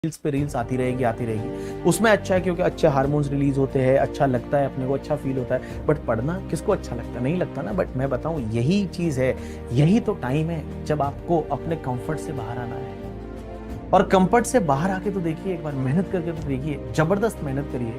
Reels पे reels आती रहेगी। उसमें अच्छा है क्योंकि अच्छे हार्मोन्स रिलीज होते हैं, अच्छा लगता है, अपने को अच्छा फील होता है। बट पढ़ना किसको अच्छा लगता है? नहीं लगता ना। बट मैं बताऊं, यही चीज है, यही तो टाइम है जब आपको अपने कंफर्ट से बाहर आना है। और कंफर्ट से बाहर आके तो देखिए, एक बार मेहनत करके तो देखिए, जबरदस्त मेहनत करिए।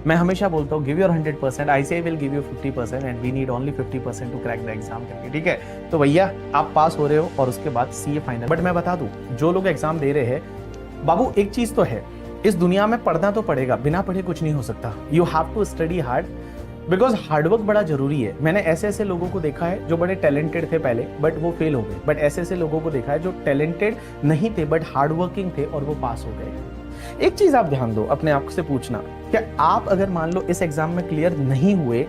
मैं हमेशा बोलता हूँ, give your 100%, ICAI will give you 50% and we need only 50% to crack the exam करके। ठीक है, तो भैया आप पास हो रहे हो और उसके बाद CA फाइनल। बट मैं बता दूं, जो लोग एग्जाम दे रहे हैं बाबू, एक चीज तो है, इस दुनिया में पढ़ना तो पड़ेगा, बिना पढ़े कुछ नहीं हो सकता। You have to study hard, because hard work बड़ा जरूरी है। मैंने ऐसे ऐसे लोगों को देखा है जो बड़े टैलेंटेड थे पहले, बट वो फेल हो गए। बट ऐसे ऐसे लोगों को देखा है जो टैलेंटेड नहीं थे बट हार्डवर्किंग थे और वो पास हो गए। एक चीज आप ध्यान दो, अपने आप से पूछना, क्या आप अगर मान लो इस एग्जाम में क्लियर नहीं हुए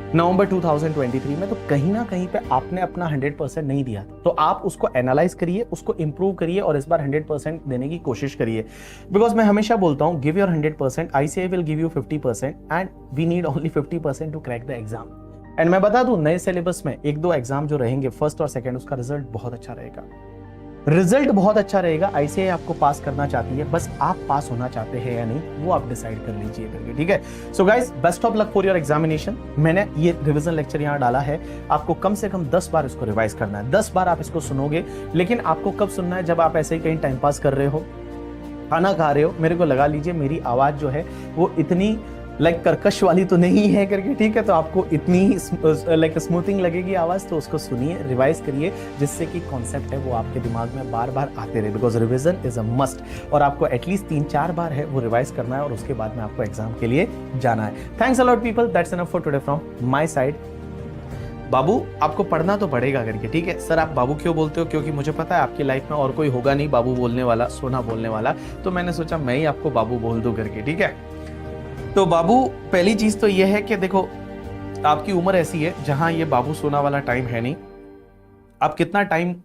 नवंबर 2023 में, तो कहीं ना कहीं पे आपने अपना 100% नहीं दिया। तो आप उसको एनालाइज करिए, उसको इंप्रूव करिए और इस बार 100% देने की कोशिश करिए। बिकॉज मैं हमेशा बोलता हूं, give your 100%, ICAI will give you 50% and we need only 50% to crack the exam. And मैं बता दूं, नए सिलेबस में एक दो एग्जाम जो रहेंगे, फर्स्ट और सेकंड, उसका रिजल्ट बहुत अच्छा रहेगा। रिजल्ट बहुत अच्छा रहेगा। ICAI आपको पास करना चाहती है, बस आप पास होना चाहते हैं या नहीं, वो आप डिसाइड कर लीजिए करके। ठीक है, so guys, best of luck for your examination. मैंने ये रिवीजन लेक्चर यहाँ डाला है, आपको कम से कम 10 बार इसको रिवाइज करना है। 10 बार आप इसको सुनोगे, लेकिन आपको कब सुनना है? जब आप ऐसे ही कहीं टाइम पास कर रहे हो, खाना खा रहे हो। मेरे को लगा लीजिए मेरी आवाज जो है वो इतनी कर्कश वाली तो नहीं है करके। ठीक है, तो आपको इतनी स्मूथिंग लगेगी आवाज, तो उसको सुनिए, रिवाइज करिए, जिससे कि कॉन्सेप्ट है वो आपके दिमाग में बार बार आते रहे। Because revision is a must, और आपको एटलीस्ट 3-4 बार है वो रिवाइज करना है, और उसके बाद में आपको एग्जाम के लिए जाना है। Thanks a lot people, that's enough for today from my side. बाबू, आपको पढ़ना तो पड़ेगा करके। ठीक है सर, आप बाबू क्यों बोलते हो? क्योंकि मुझे पता है आपकी लाइफ में और कोई होगा नहीं बाबू बोलने वाला, सोना बोलने वाला, तो मैंने सोचा मैं ही आपको बाबू बोल दूं करके। ठीक है, तो बाबू, पहली चीज तो यह है कि देखो, आपकी उम्र ऐसी है जहां ये बाबू सोना वाला टाइम है नहीं। आप कितना टाइम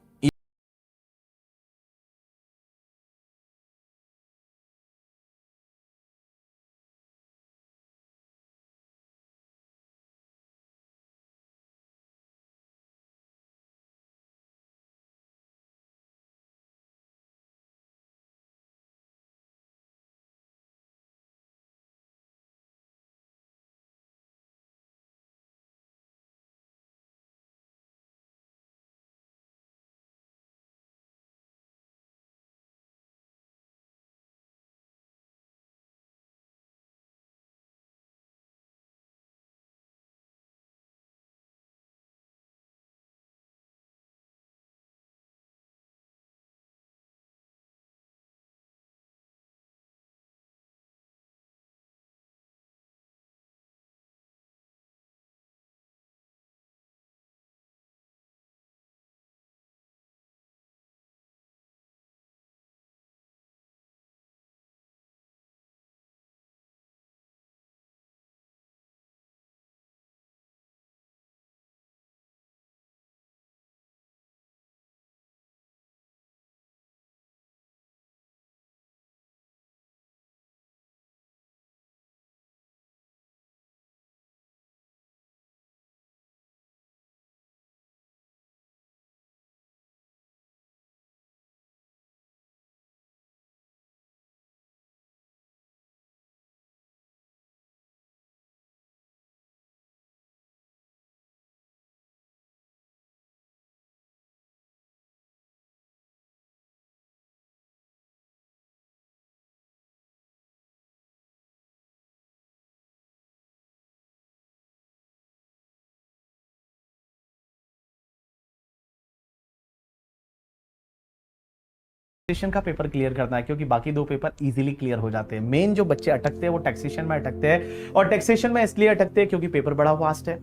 टैक्सेशन का पेपर क्लियर करना है, क्योंकि बाकी दो पेपर इजीली क्लियर हो जाते हैं। मेन जो बच्चे अटकते हैं वो टैक्सेशन में अटकते हैं, और टैक्सेशन में इसलिए अटकते हैं क्योंकि पेपर बड़ा वास्ट है।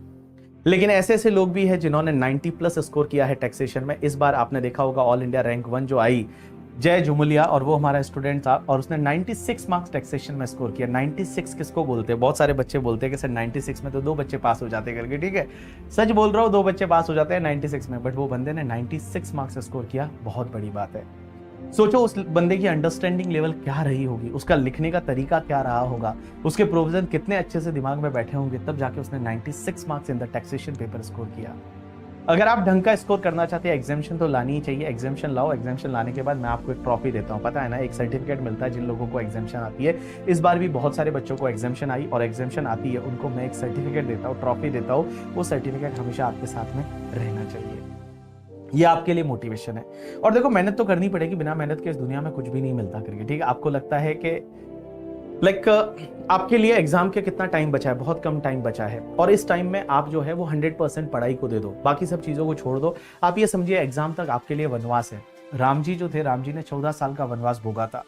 लेकिन ऐसे ऐसे लोग भी हैं जिन्होंने 90+ स्कोर किया है टैक्सेशन में। इस बार आपने देखा होगा ऑल इंडिया रैंक 1 जो आई, जय झुमलिया, और वो हमारा स्टूडेंट था, और उसने 96 मार्क्स टैक्सेशन में स्कोर किया। 96 किसको बोलते हैं? बहुत सारे बच्चे बोलते हैं कि सर 96 में तो 2 बच्चे पास हो जाते करके। ठीक है, सच बोल रहा हूँ, 2 बच्चे पास हो जाते हैं 96 में, बट वो बंदे ने 96 मार्क्स स्कोर किया, बहुत बड़ी बात है। सोचो उस बंदे की अंडरस्टैंडिंग लेवल क्या रही होगी, उसका लिखने का तरीका क्या रहा होगा, उसके प्रोविजन कितने अच्छे से दिमाग में बैठे होंगे, तब जाके उसने 96 marks in the taxation paper score किया। अगर आप ढंग का स्कोर करना चाहते हैं, एग्जामिशन तो लानी ही चाहिए, एग्जामिशन लाओ, एग्जामिशन लाने के बाद मैं आपको एक ट्रॉफी देता हूँ, पता है ना, एक सर्टिफिकेट मिलता है जिन लोगों को एग्जामिशन आती है। इस बार भी बहुत सारे बच्चों को एग्जामिशन आई और एग्जामिशन आती है, उनको मैं एक सर्टिफिकेट देता हूँ, ट्रॉफी देता हूँ। वो सर्टिफिकेट हमेशा आपके साथ में रहना चाहिए, ये आपके लिए मोटिवेशन है। और देखो, मेहनत तो करनी पड़ेगी, बिना मेहनत के इस दुनिया में कुछ भी नहीं मिलता करके, ठीक है। आपको लगता है कि आपके लिए एग्जाम के कितना टाइम बचा है, बहुत कम टाइम बचा है, और इस टाइम में आप जो है वो 100% पढ़ाई को दे दो, बाकी सब चीजों को छोड़ दो। आप ये समझिए एग्जाम तक आपके लिए वनवास है। राम जी जो थे, राम जी ने 14 साल का वनवास भोगा था।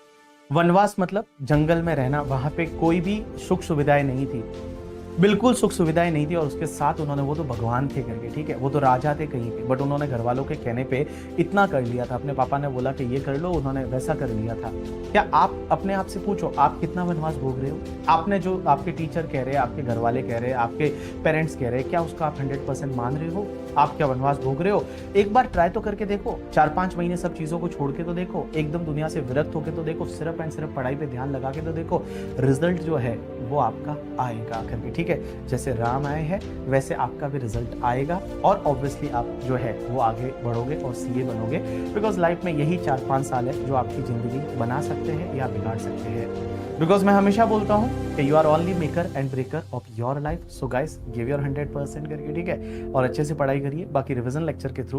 वनवास मतलब जंगल में रहना, वहां पे कोई भी सुख सुविधाएं नहीं थी, बिल्कुल सुख सुविधाएं नहीं थी, और उसके साथ उन्होंने, वो तो भगवान थे करके, ठीक है, वो तो राजा थे कहीं पे, बट उन्होंने घर वालों के कहने पे इतना कर लिया था। अपने पापा ने बोला कि ये कर लो, उन्होंने वैसा कर लिया था। क्या आप अपने आप से पूछो, आप कितना वनवास भोग रहे हो? आपने जो आपके टीचर कह रहे हैं, आपके घर वाले कह रहे हैं, आपके पेरेंट्स कह रहे हैं, क्या उसका आप 100% मान रहे हो? आप क्या वनवास भोग रहे हो? एक बार ट्राई तो करके देखो, 4-5 महीने सब चीजों को छोड़ के तो देखो, एकदम दुनिया से विरक्त होके तो देखो, सिर्फ एंड सिर्फ पढ़ाई पे ध्यान लगा के तो देखो, रिजल्ट जो है वो आपका आएगा करके, ठीक है। जैसे राम आए हैं वैसे आपका भी रिजल्ट आएगा, और ऑब्वियसली आप जो है वो आगे बढ़ोगे और सीए बनोगे, बिकॉज लाइफ में यही 4-5 साल है जो आपकी जिंदगी बना सकते हैं या बिगाड़ सकते हैं। बिकॉज मैं हमेशा बोलता हूँ कि you are only maker and breaker of your life. So guys, give your 100% करके, ठीक है, और अच्छे से पढ़ाई करिए। बाकी रिवीजन लेक्चर के थ्रू